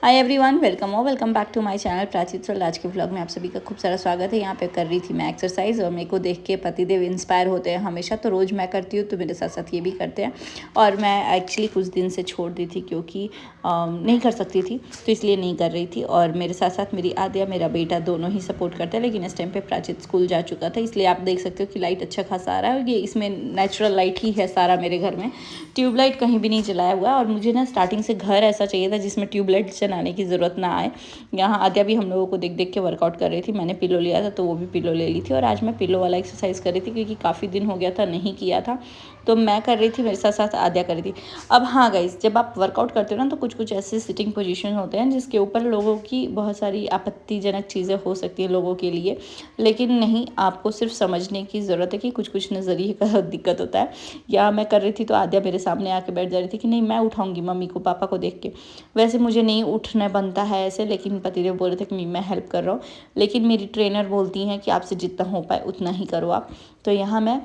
Hi everyone, welcome back to my channel Prachi Soul. आज के vlog में आप सभी का खूब सारा स्वागत है। यहाँ पे कर रही थी मैं एक्सरसाइज और मेरे को देख के पतिदेव इंस्पायर होते हैं हमेशा। तो रोज़ मैं करती हूँ तो मेरे साथ साथ ये भी करते हैं। और मैं एक्चुअली कुछ दिन से छोड़ दी थी क्योंकि नहीं कर सकती थी, तो इसलिए नहीं कर रही थी। और मेरे साथ साथ मेरी आद्या, मेरा बेटा दोनों ही सपोर्ट करते हैं। लेकिन इस टाइम पर प्राचित स्कूल जा चुका था, इसलिए आप देख सकते हो कि लाइट अच्छा खासा आ रहा है। ये इसमें नेचुरल लाइट ही है सारा मेरे घर में, ट्यूबलाइट कहीं भी नहीं जलाया हुआ। और मुझे ना स्टार्टिंग से घर ऐसा चाहिए था जिसमें ट्यूबलाइट जलाने की ज़रूरत ना आए। यहाँ आद्या भी हम लोगों को देख देख के वर्कआउट कर रही थी। मैंने पिलो लिया था तो वो भी पिलो ले ली थी। और आज मैं पिलो वाला एक्सरसाइज कर रही थी क्योंकि काफ़ी दिन हो गया था नहीं किया था, तो मैं कर रही थी, मेरे साथ साथ आद्या कर रही थी। अब हाँ गाइस, जब आप वर्कआउट करते हो ना तो कुछ कुछ ऐसे सिटिंग पोजीशन होते हैं जिसके ऊपर लोगों की बहुत सारी आपत्तिजनक चीज़ें हो सकती हैं लोगों के लिए। लेकिन नहीं, आपको सिर्फ समझने की ज़रूरत है कि कुछ कुछ नज़रिए का दिक्कत होता है। या मैं कर रही थी तो आद्या मेरे सामने आके बैठ जा रही थी कि नहीं मैं उठाऊंगी मम्मी को, पापा को देख के। वैसे मुझे नहीं उठना बनता है ऐसे, लेकिन पतिदेव बोल रहे थे कि नहीं मैं हेल्प कर रहा हूँ। लेकिन मेरी ट्रेनर बोलती हैं कि आपसे जितना हो पाए उतना ही करो आप। तो यहाँ मैं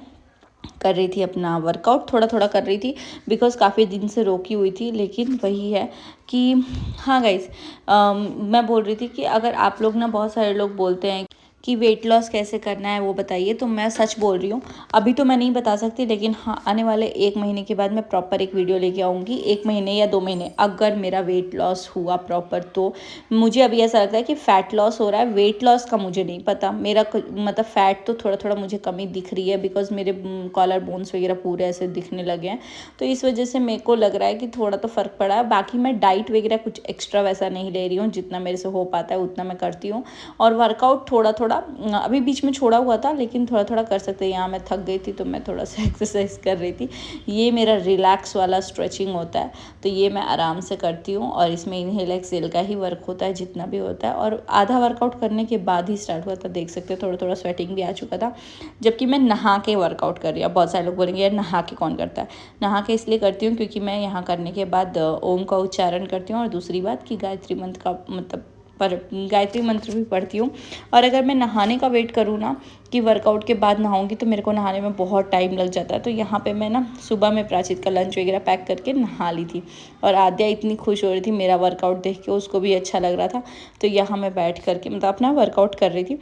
कर रही थी अपना वर्कआउट, थोड़ा थोड़ा कर रही थी बिकॉज़ काफ़ी दिन से रोकी हुई थी। लेकिन वही है कि हाँ गाइस, मैं बोल रही थी कि अगर आप लोग ना, बहुत सारे लोग बोलते हैं कि वेट लॉस कैसे करना है वो बताइए, तो मैं सच बोल रही हूँ। अभी तो मैं नहीं बता सकती, लेकिन हाँ आने वाले 1 महीने के बाद मैं प्रॉपर एक वीडियो लेके आऊँगी। 1 महीने या 2 महीने अगर मेरा वेट लॉस हुआ प्रॉपर, तो मुझे अभी ऐसा लगता है कि फ़ैट लॉस हो रहा है, वेट लॉस का मुझे नहीं पता। मेरा मतलब फ़ैट तो थोड़ा थोड़ा मुझे कमी दिख रही है बिकॉज मेरे कॉलर बोन्स वगैरह पूरे ऐसे दिखने लगे हैं। तो इस वजह से मेरे को लग रहा है कि थोड़ा तो फ़र्क पड़ा है। बाकी मैं डाइट वगैरह कुछ एक्स्ट्रा वैसा नहीं ले रही हूँ, जितना मेरे से हो पाता है उतना मैं करती हूँ। और वर्कआउट थोड़ा थोड़ा अभी बीच में छोड़ा हुआ था, लेकिन थोड़ा थोड़ा कर सकते हैं। यहाँ मैं थक गई थी तो मैं थोड़ा सा एक्सरसाइज कर रही थी। ये मेरा रिलैक्स वाला स्ट्रेचिंग होता है, तो ये मैं आराम से करती हूँ। और इसमें इनहेल एक्सहेल का ही वर्क होता है जितना भी होता है। और आधा वर्कआउट करने के बाद ही स्टार्ट हुआ था, देख सकते हो थोड़ा थोड़ा स्वेटिंग भी आ चुका था। जबकि मैं नहा के वर्कआउट कर रही हूँ। बहुत सारे लोग बोलेंगे यार नहा के कौन करता है। नहा के इसलिए करती हूँ क्योंकि मैं यहाँ करने के बाद ओम का उच्चारण करती हूँ। और दूसरी बात कि गायत्री मंत्र का मतलब पर गायत्री मंत्र भी पढ़ती हूँ। और अगर मैं नहाने का वेट करूँ ना कि वर्कआउट के बाद नहाऊंगी, तो मेरे को नहाने में बहुत टाइम लग जाता है। तो यहाँ पे मैं ना सुबह में प्राचित का लंच वगैरह पैक करके नहा ली थी। और आद्या इतनी खुश हो रही थी मेरा वर्कआउट देख के, उसको भी अच्छा लग रहा था। तो यहाँ मैं बैठ करके मतलब अपना वर्कआउट कर रही थी।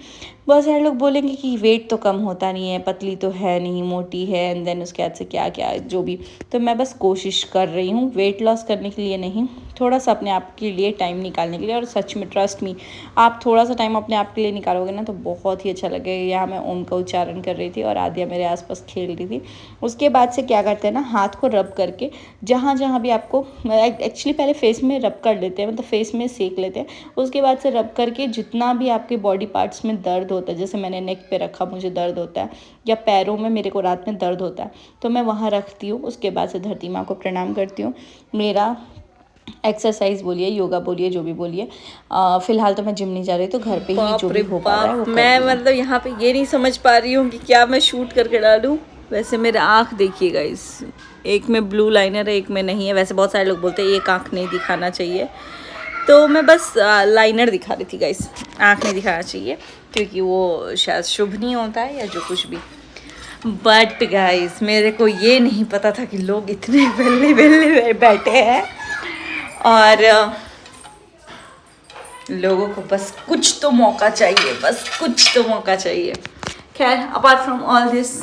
बहुत सारे लोग बोलेंगे कि वेट तो कम होता नहीं है, पतली तो है नहीं, मोटी है, एंड देन उसके बाद से क्या क्या जो भी। तो मैं बस कोशिश कर रही हूँ वेट लॉस करने के लिए नहीं, थोड़ा सा अपने आप के लिए टाइम निकालने के लिए। और सच में ट्रस्ट मी, आप थोड़ा सा टाइम अपने आप के लिए निकालोगे ना तो बहुत ही अच्छा लगेगा। यहाँ मैं ओम का उच्चारण कर रही थी और आद्या मेरे आसपास खेल रही थी। उसके बाद से क्या करते हैं ना, हाथ को रब करके जहाँ जहाँ भी आपको, एक्चुअली पहले फेस में रब कर लेते हैं, मतलब फेस में सेक लेते हैं। उसके बाद से रब करके जितना भी आपके बॉडी पार्ट्स में दर्द होता है, जैसे मैंने नेक पे रखा मुझे दर्द होता है, या पैरों में मेरे को रात में दर्द होता है, तो मैं वहाँ रखती हूँ। उसके बाद से धरती माँ को प्रणाम करती हूँ। मेरा एक्सरसाइज बोलिए, योगा बोलिए, जो भी बोलिए, फिलहाल तो मैं जिम नहीं जा रही, तो घर पे ही जो भी हो पा रहा है वो कर मैं रही हूँ। मतलब यहाँ पे ये नहीं समझ पा रही हूँ कि क्या मैं शूट करके डालूं। वैसे मेरा आँख देखिएगा, इस एक में ब्लू लाइनर है, एक में नहीं है। वैसे बहुत सारे लोग बोलते हैं एक आँख नहीं दिखाना चाहिए, तो मैं बस लाइनर दिखा रही थी गाइस, आँख नहीं दिखाना चाहिए क्योंकि वो शायद शुभ नहीं होता है या जो कुछ भी। बट गाइस, मेरे को ये नहीं पता था कि लोग इतने वेले वेले बैठे हैं। और लोगों को बस कुछ तो मौका चाहिए, बस कुछ तो मौका चाहिए। खैर, अपार्ट फ्रॉम ऑल दिस,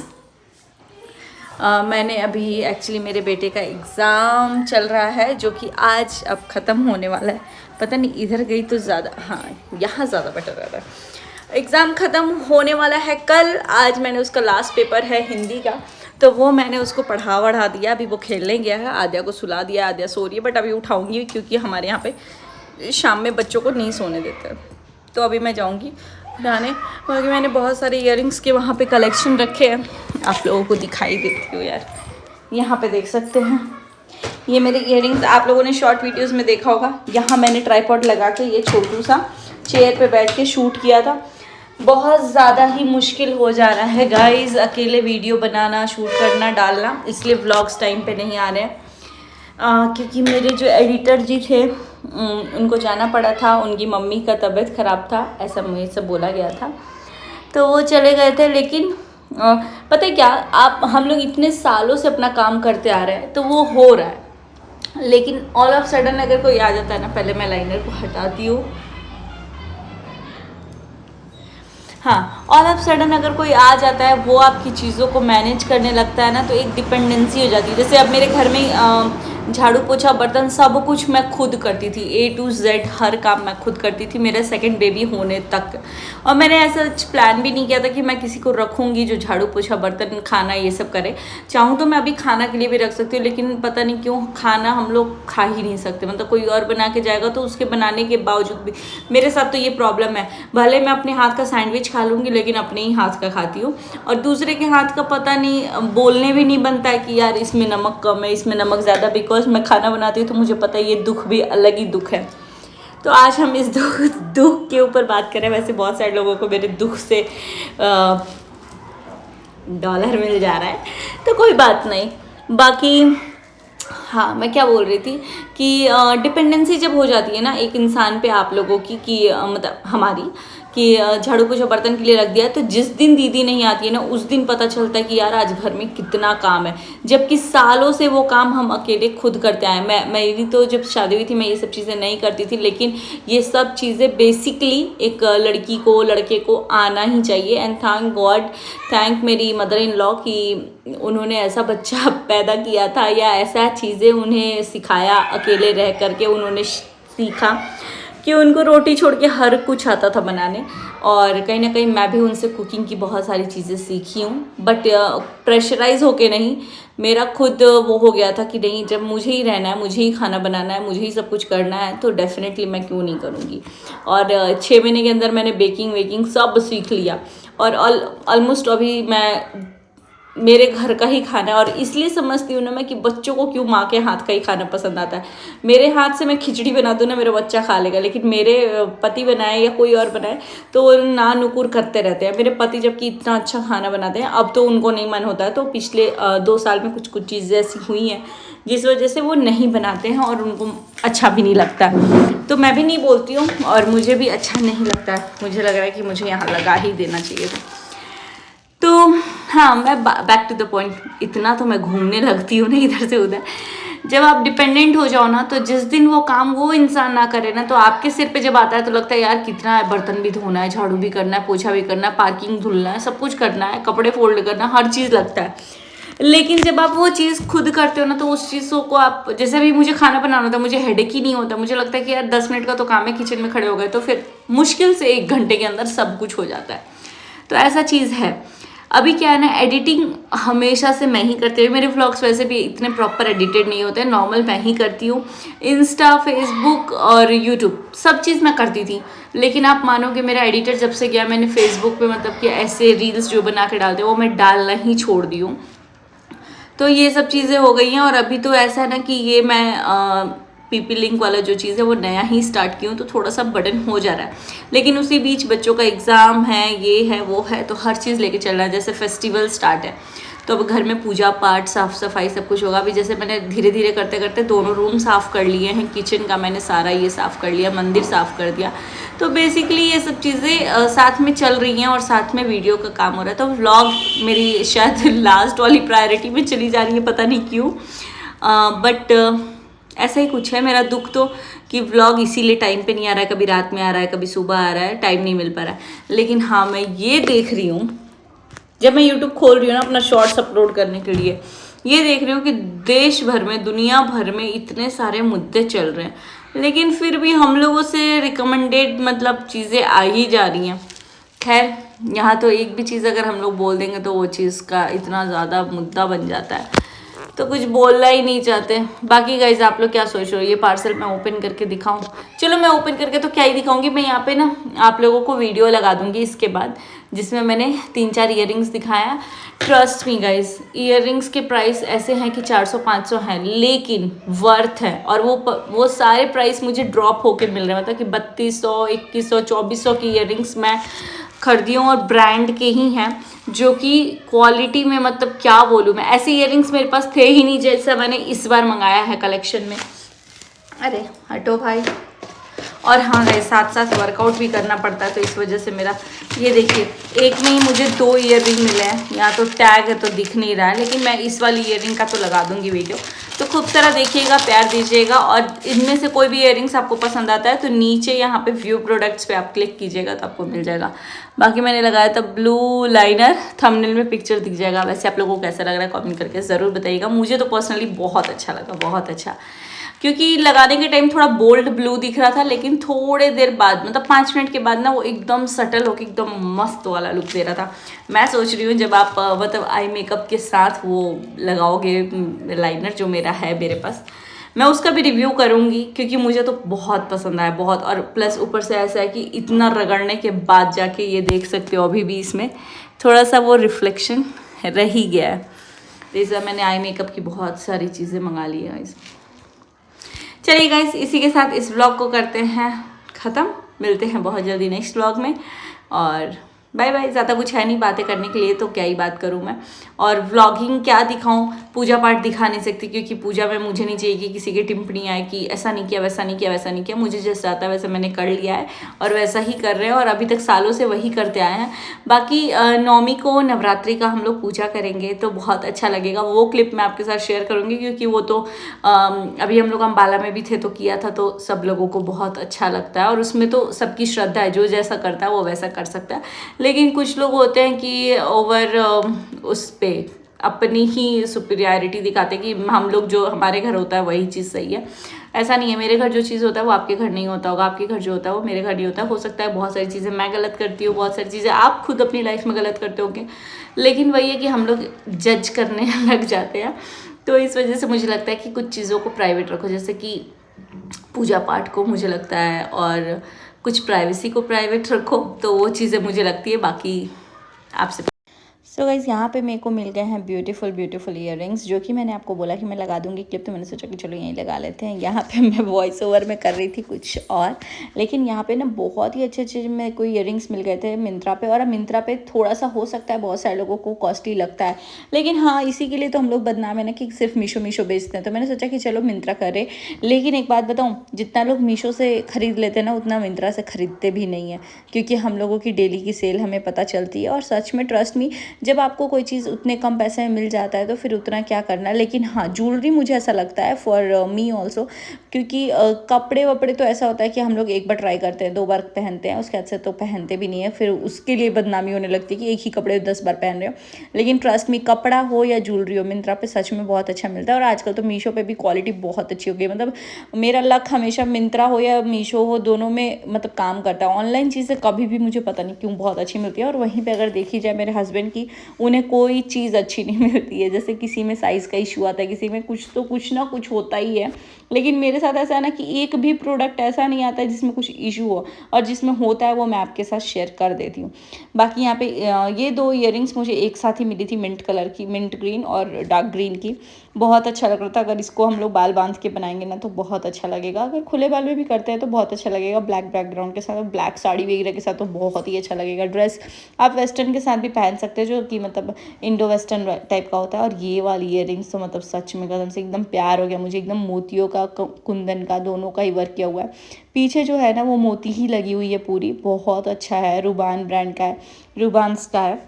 मैंने अभी एक्चुअली मेरे बेटे का एग्ज़ाम चल रहा है जो कि आज अब ख़त्म होने वाला है। पता नहीं इधर गई तो ज़्यादा, हाँ यहाँ ज़्यादा बेटर रह रहा है। एग्ज़ाम ख़त्म होने वाला है कल। आज मैंने उसका लास्ट पेपर है हिंदी का, तो वो मैंने उसको पढ़ा दिया। अभी वो खेलने गया है, आद्या को सुला दिया, आद्या सो रही है, बट अभी उठाऊंगी क्योंकि हमारे यहाँ पे शाम में बच्चों को नहीं सोने देते। तो अभी मैं जाऊँगी उठाने। बाकी मैंने बहुत सारे इयररिंग्स के वहाँ पे कलेक्शन रखे हैं, आप लोगों को दिखाई देती हो यार, यहाँ पे देख सकते हैं। ये मेरे इयररिंग्स आप लोगों ने शॉर्ट वीडियोस में देखा होगा। यहाँ मैंने ट्राइपॉड लगा के ये छोटू सा चेयर पे बैठ के शूट किया था। बहुत ज़्यादा ही मुश्किल हो जा रहा है गाइस अकेले वीडियो बनाना, शूट करना, डालना, इसलिए व्लॉग्स टाइम पे नहीं आ रहे हैं। क्योंकि मेरे जो एडिटर जी थे उनको जाना पड़ा था, उनकी मम्मी का तबीयत ख़राब था, ऐसा मुझे से बोला गया था, तो वो चले गए थे। लेकिन पता है क्या, आप हम लोग इतने सालों से अपना काम करते आ रहे हैं तो वो हो रहा है। लेकिन ऑल ऑफ सडन अगर कोई आ जाता है ना, पहले मैं लाइनर को हटाती हूँ। हाँ, ऑल ऑफ सडन अगर कोई आ जाता है, वो आपकी चीज़ों को मैनेज करने लगता है ना, तो एक डिपेंडेंसी हो जाती है। जैसे अब मेरे घर में झाड़ू पोछा बर्तन सब कुछ मैं खुद करती थी, A to Z हर काम मैं खुद करती थी, मेरा सेकंड बेबी होने तक। और मैंने ऐसा प्लान भी नहीं किया था कि मैं किसी को रखूँगी जो झाड़ू पोछा बर्तन खाना ये सब करे। चाहूँ तो मैं अभी खाना के लिए भी रख सकती हूँ, लेकिन पता नहीं क्यों खाना हम लोग खा ही नहीं सकते। मतलब कोई और बना के जाएगा तो उसके बनाने के बावजूद भी मेरे साथ तो ये प्रॉब्लम है, भले मैं अपने हाथ का सैंडविच खा लूँगी लेकिन अपने ही हाथ का खाती हूँ, और दूसरे के हाथ का पता नहीं, बोलने भी नहीं बनता है कि यार इसमें नमक कम है, इसमें नमक ज़्यादा, बिकॉज मैं खाना बनाती हूँ तो मुझे पता है ये दुख भी अलग ही दुख है। तो आज हम इस दुख के ऊपर बात करें। वैसे बहुत सारे लोगों को मेरे दुख से डॉलर मिल जा रहा है, तो कोई बात नहीं। बाकी हाँ, मैं क्या बोल रही थी कि डिपेंडेंसी जब हो जाती है ना एक इंसान पे आप लोगों की, कि मतलब हमारी, कि झाड़ू पोछा बर्तन के लिए रख दिया, तो जिस दिन दीदी नहीं आती है ना, उस दिन पता चलता है कि यार आज घर में कितना काम है, जबकि सालों से वो काम हम अकेले खुद करते आए। मेरी तो जब शादी हुई थी मैं ये सब चीज़ें नहीं करती थी, लेकिन ये सब चीज़ें बेसिकली एक लड़की को, लड़के को आना ही चाहिए। एंड थैंक गॉड, थैंक मेरी मदर इन लॉ कि उन्होंने ऐसा बच्चा पैदा किया था, या ऐसा चीज़ें उन्हें सिखाया, अकेले रह करके उन्होंने सीखा कि उनको रोटी छोड़ के हर कुछ आता था बनाने। और कहीं ना कहीं मैं भी उनसे कुकिंग की बहुत सारी चीज़ें सीखी हूँ, बट प्रेशराइज होके नहीं, मेरा खुद वो हो गया था कि नहीं, जब मुझे ही रहना है, मुझे ही खाना बनाना है, मुझे ही सब कुछ करना है, तो डेफिनेटली मैं क्यों नहीं करूँगी। और 6 महीने के अंदर मैंने बेकिंग वेकिंग सब सीख लिया, और ऑलमोस्ट अभी मैं मेरे घर का ही खाना है। और इसलिए समझती हूँ ना मैं कि बच्चों को क्यों माँ के हाथ का ही खाना पसंद आता है। मेरे हाथ से मैं खिचड़ी बना दूँ ना, मेरा बच्चा खा लेगा, लेकिन मेरे पति बनाए या कोई और बनाए तो वो ना नुकुर करते रहते हैं। मेरे पति जबकि इतना अच्छा खाना बनाते हैं, अब तो उनको नहीं मन होता है, तो पिछले 2 साल में कुछ चीज़ें ऐसी हुई हैं जिस वजह से वो नहीं बनाते हैं और उनको अच्छा भी नहीं लगता। तो मैं भी नहीं बोलती हूँ और मुझे भी अच्छा नहीं लगता है, मुझे लग रहा है कि मुझे यहाँ लगा ही देना चाहिए था। तो हाँ, मैं बैक टू द पॉइंट, इतना तो मैं घूमने लगती हूँ ना इधर से उधर। जब आप डिपेंडेंट हो जाओ ना, तो जिस दिन वो काम वो इंसान ना करे ना, तो आपके सिर पे जब आता है तो लगता है यार कितना है, बर्तन भी धोना है, झाड़ू भी करना है, पोछा भी करना है, पार्किंग धुलना है, सब कुछ करना है, कपड़े फोल्ड करना है, हर चीज़ लगता है। लेकिन जब आप वो चीज़ खुद करते हो ना, तो उस चीज़ों को आप, जैसे अभी मुझे खाना बनाना था, मुझे हेडेक ही नहीं होता, मुझे लगता है कि यार 10 मिनट का तो काम है, किचन में खड़े हो गए तो फिर मुश्किल से 1 घंटे के अंदर सब कुछ हो जाता है। तो ऐसा चीज़ है। अभी क्या है ना, एडिटिंग हमेशा से मैं ही करती हूँ। मेरे व्लॉग्स वैसे भी इतने प्रॉपर एडिटेड नहीं होते, नॉर्मल मैं ही करती हूँ। इंस्टा, फेसबुक और यूट्यूब सब चीज़ मैं करती थी, लेकिन आप मानोगे मेरा एडिटर जब से गया, मैंने फेसबुक पे मतलब कि ऐसे रील्स जो बना के डालते हैं वो मैं डालना ही छोड़ दी हूँ। तो ये सब चीज़ें हो गई हैं। और अभी तो ऐसा है ना कि ये मैं पीपी लिंक वाला जो चीज़ है वो नया ही स्टार्ट की हूँ, तो थोड़ा सा बर्डन हो जा रहा है। लेकिन उसी बीच बच्चों का एग्ज़ाम है, ये है वो है, तो हर चीज़ लेके चल रहा है। जैसे फेस्टिवल स्टार्ट है तो अब घर में पूजा पाठ, साफ़ सफाई सब कुछ होगा। अभी जैसे मैंने धीरे धीरे करते करते दोनों रूम साफ़ कर लिए हैं, किचन का मैंने सारा ये साफ़ कर लिया, मंदिर साफ़ कर दिया। तो बेसिकली ये सब चीज़ें साथ में चल रही हैं और साथ में वीडियो का काम हो रहा है। तो व्लॉग मेरी शायद लास्ट वाली प्रायोरिटी में चली जा रही है, पता नहीं क्यों, बट ऐसा ही कुछ है मेरा दुख तो, कि व्लॉग इसीलिए टाइम पे नहीं आ रहा है, कभी रात में आ रहा है, कभी सुबह आ रहा है, टाइम नहीं मिल पा रहा है। लेकिन हाँ, मैं ये देख रही हूँ, जब मैं यूट्यूब खोल रही हूँ ना अपना शॉर्ट्स अपलोड करने के लिए, ये देख रही हूँ कि देश भर में, दुनिया भर में इतने सारे मुद्दे चल रहे हैं, लेकिन फिर भी हम लोगों से रिकमेंडेड मतलब चीज़ें आ ही जा रही हैं। खैर, यहाँ तो एक भी चीज़ अगर हम लोग बोल देंगे तो वो चीज़ का इतना ज़्यादा मुद्दा बन जाता है, तो कुछ बोलना ही नहीं चाहते। बाकी गाइज आप लोग क्या सोच रहे हो, ये पार्सल मैं ओपन करके दिखाऊं? चलो मैं ओपन करके तो क्या ही दिखाऊंगी, मैं यहाँ पे ना आप लोगों को वीडियो लगा दूंगी इसके बाद, जिसमें मैंने 3-4 ईयरिंग्स दिखाया। ट्रस्ट मी गाइज, ईयरिंग्स के प्राइस ऐसे हैं कि 400-500 हैं, लेकिन वर्थ है। और वो सारे प्राइस मुझे ड्रॉप होके मिल रहे हैं, मतलब कि 3200, 2100, 2400 की ईयरिंग्स मैं खरीदी हूँ, और ब्रांड के ही हैं, जो कि क्वालिटी में मतलब क्या बोलूँ मैं, ऐसे ईयरिंग्स मेरे पास थे ही नहीं जैसा मैंने इस बार मंगाया है कलेक्शन में। अरे हटो भाई। और हाँ गाइस, साथ साथ वर्कआउट भी करना पड़ता है, तो इस वजह से मेरा ये देखिए, एक में ही मुझे 2 ईयररिंग मिले हैं। यहाँ तो टैग है तो दिख नहीं रहा है, लेकिन मैं इस वाली ईयररिंग का तो लगा दूंगी वीडियो। तो खूब सारा देखिएगा, प्यार दीजिएगा, और इनमें से कोई भी ईयररिंग्स आपको पसंद आता है तो नीचे यहाँ पे व्यू प्रोडक्ट्स पे आप क्लिक कीजिएगा तो आपको मिल जाएगा। बाकी मैंने लगाया था ब्लू लाइनर, थंबनेल में पिक्चर दिख जाएगा। वैसे आप लोगों को कैसा लग रहा है कमेंट करके ज़रूर बताइएगा। मुझे तो पर्सनली बहुत अच्छा लगा, बहुत अच्छा, क्योंकि लगाने के टाइम थोड़ा बोल्ड ब्लू दिख रहा था, लेकिन थोड़े देर बाद, मतलब 5 मिनट के बाद ना, वो एकदम सटल होकर एकदम मस्त वाला लुक दे रहा था। मैं सोच रही हूँ जब आप मतलब आई मेकअप के साथ वो लगाओगे लाइनर, जो मेरा है मेरे पास, मैं उसका भी रिव्यू करूँगी, क्योंकि मुझे तो बहुत पसंद आया, बहुत। और प्लस ऊपर से ऐसा है कि इतना रगड़ने के बाद जाके ये देख सकते हो अभी भी इसमें थोड़ा सा वो रिफ्लेक्शन रह ही गया है। तो इस बार मैंने आई मेकअप की बहुत सारी चीज़ें मंगा ली है इसमें। चलिए गाइस, इसी के साथ इस व्लॉग को करते हैं ख़त्म। मिलते हैं बहुत जल्दी नेक्स्ट व्लॉग में, और बाय बाय। ज़्यादा कुछ है नहीं बातें करने के लिए, तो क्या ही बात करूँ मैं। और व्लॉगिंग क्या दिखाऊँ, पूजा पाठ दिखा नहीं सकती, क्योंकि पूजा में मुझे नहीं चाहिए कि किसी की टिप्पणी आए कि ऐसा नहीं किया, वैसा नहीं किया, वैसा नहीं किया। मुझे जैसा आता है वैसे मैंने कर लिया है, और वैसा ही कर रहे हैं, और अभी तक सालों से वही करते आए हैं। बाकी नवमी को नवरात्रि का हम लोग पूजा करेंगे, तो बहुत अच्छा लगेगा। वो क्लिप मैं आपके साथ शेयर करूँगी, क्योंकि वो तो अभी हम लोग अम्बाला में भी थे तो किया था, तो सब लोगों को बहुत अच्छा लगता है। और उसमें तो सबकी श्रद्धा है, जो जैसा करता है वो वैसा कर सकता है। लेकिन कुछ लोग होते हैं कि ओवर उस पे अपनी ही सुपीरियरिटी दिखाते हैं कि हम लोग, जो हमारे घर होता है वही चीज़ सही है। ऐसा नहीं है, मेरे घर जो चीज़ होता है वो आपके घर नहीं होता होगा, आपके घर जो होता है वो मेरे घर नहीं होता है। हो सकता है बहुत सारी चीज़ें मैं गलत करती हूँ, बहुत सारी चीज़ें आप खुद अपनी लाइफ में गलत करते होंगे, लेकिन वही है कि हम लोग जज करने लग जाते हैं। तो इस वजह से मुझे लगता है कि कुछ चीज़ों को प्राइवेट रखो, जैसे कि पूजा पाठ को मुझे लगता है, और कुछ प्राइवेसी को प्राइवेट रखो, तो वो चीज़ें मुझे लगती है। बाकी आपसे सो गाइज़, यहाँ पे मेरे को मिल गए हैं ब्यूटीफुल ईयररिंग्स, जो कि मैंने आपको बोला कि मैं लगा दूंगी क्लिप, तो मैंने सोचा कि चलो यहीं लगा लेते हैं। यहाँ पे मैं वॉइस ओवर में कर रही थी कुछ और, लेकिन यहाँ पे ना बहुत ही अच्छे मेरे को ईयररिंग्स मिल गए थे मिंत्रा पे। और मिंत्रा पे थोड़ा सा हो सकता है बहुत सारे लोगों को कॉस्टली लगता है, लेकिन हाँ, इसी के लिए तो हम लोग बदनाम है ना कि सिर्फ मीशो बेचते हैं। तो मैंने सोचा कि चलो मिंत्रा करे। लेकिन एक बात बताऊँ, जितना लोग मीशो से ख़रीद लेते हैं ना, उतना मिंत्रा से ख़रीदते भी नहीं है, क्योंकि हम लोगों की डेली की सेल हमें पता चलती है। और सच में ट्रस्ट मी, जब आपको कोई चीज़ उतने कम पैसे में मिल जाता है तो फिर उतना क्या करना। लेकिन हाँ, ज्वेलरी मुझे ऐसा लगता है फॉर मी ऑल्सो, क्योंकि कपड़े वपड़े तो ऐसा होता है कि हम लोग एक बार ट्राई करते हैं, 2 बार पहनते हैं, उसके बाद से तो पहनते भी नहीं है, फिर उसके लिए बदनामी होने लगती है कि एक ही कपड़े 10 बार पहन रहे हो। लेकिन ट्रस्ट मी, कपड़ा हो या ज्वेलरी हो, मिंत्रा पे सच में बहुत अच्छा मिलता है। और आजकल तो मीशो पे भी क्वालिटी बहुत अच्छी हो गई। मतलब मेरा लक हमेशा मिंत्रा हो या मीशो हो, दोनों में मतलब काम करता है। ऑनलाइन चीज़ें कभी भी मुझे पता नहीं क्यों बहुत अच्छी मिलती है। और वहीं पर अगर देखी जाए मेरे हस्बैंड की, उन्हें कोई चीज़ अच्छी नहीं मिलती है। जैसे किसी में साइज़ का इशू आता है, किसी में कुछ ना कुछ होता ही है। लेकिन मेरे साथ ऐसा है ना कि एक भी प्रोडक्ट ऐसा नहीं आता है जिसमें कुछ इशू हो, और जिसमें होता है वो मैं आपके साथ शेयर कर देती हूँ। बाकी यहाँ पे ये 2 ईयररिंग्स मुझे एक साथ ही मिली थी, मिंट कलर की, मिंट ग्रीन और डार्क ग्रीन की। बहुत अच्छा लग रहा था। अगर इसको हम लोग बाल बांध के बनाएंगे ना तो बहुत अच्छा लगेगा। अगर खुले बाल में भी करते हैं तो बहुत अच्छा लगेगा, ब्लैक बैकग्राउंड के साथ, ब्लैक साड़ी वगैरह के साथ तो बहुत ही अच्छा लगेगा। ड्रेस आप वेस्टर्न के साथ भी पहन सकते हैं, जो कि मतलब इंडो वेस्टर्न टाइप का होता है। और ये वाली ईयररिंग्स तो मतलब सच में कसम से एकदम प्यार हो गया मुझे। एकदम मोतियों का, कुंदन का, दोनों का ही वर्क किया हुआ है। पीछे जो है ना वो मोती ही लगी हुई है पूरी, बहुत अच्छा है। रूबान ब्रांड का है, रूबान्स का है,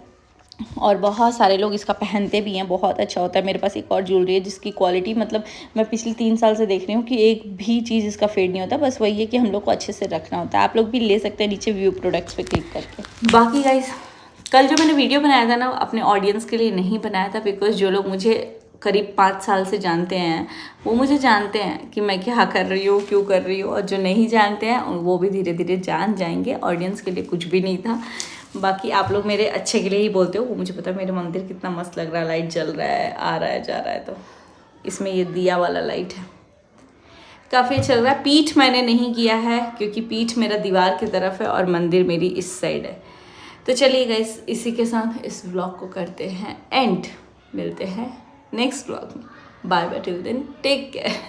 और बहुत सारे लोग इसका पहनते भी हैं, बहुत अच्छा होता है। मेरे पास एक और ज्वेलरी है जिसकी क्वालिटी मतलब मैं पिछले 3 साल से देख रही हूँ कि एक भी चीज़ इसका फेड नहीं होता। बस वही है कि हम लोग को अच्छे से रखना होता है। आप लोग भी ले सकते हैं नीचे व्यू प्रोडक्ट्स पे क्लिक करके। बाकी गाइस, कल जो मैंने वीडियो बनाया था ना, अपने ऑडियंस के लिए नहीं बनाया था, बिकॉज जो लोग मुझे करीब 5 साल से जानते हैं वो मुझे जानते हैं कि मैं क्या कर रही हूँ, क्यों कर रही हूँ। और जो नहीं जानते हैं वो भी धीरे धीरे जान जाएंगे। ऑडियंस के लिए कुछ भी नहीं था। बाकी आप लोग मेरे अच्छे के लिए ही बोलते हो, वो मुझे पता है। मेरे मंदिर कितना मस्त लग रहा है, लाइट जल रहा है, आ रहा है, जा रहा है। तो इसमें ये दिया वाला लाइट है, काफ़ी अच्छा लग रहा है। पीठ मैंने नहीं किया है क्योंकि पीठ मेरा दीवार की तरफ है और मंदिर मेरी इस साइड है। तो चलिए गाइस, इसी के साथ इस व्लॉग को करते हैं एंड। मिलते हैं नेक्स्ट व्लॉग में। Bye bye, till then take care.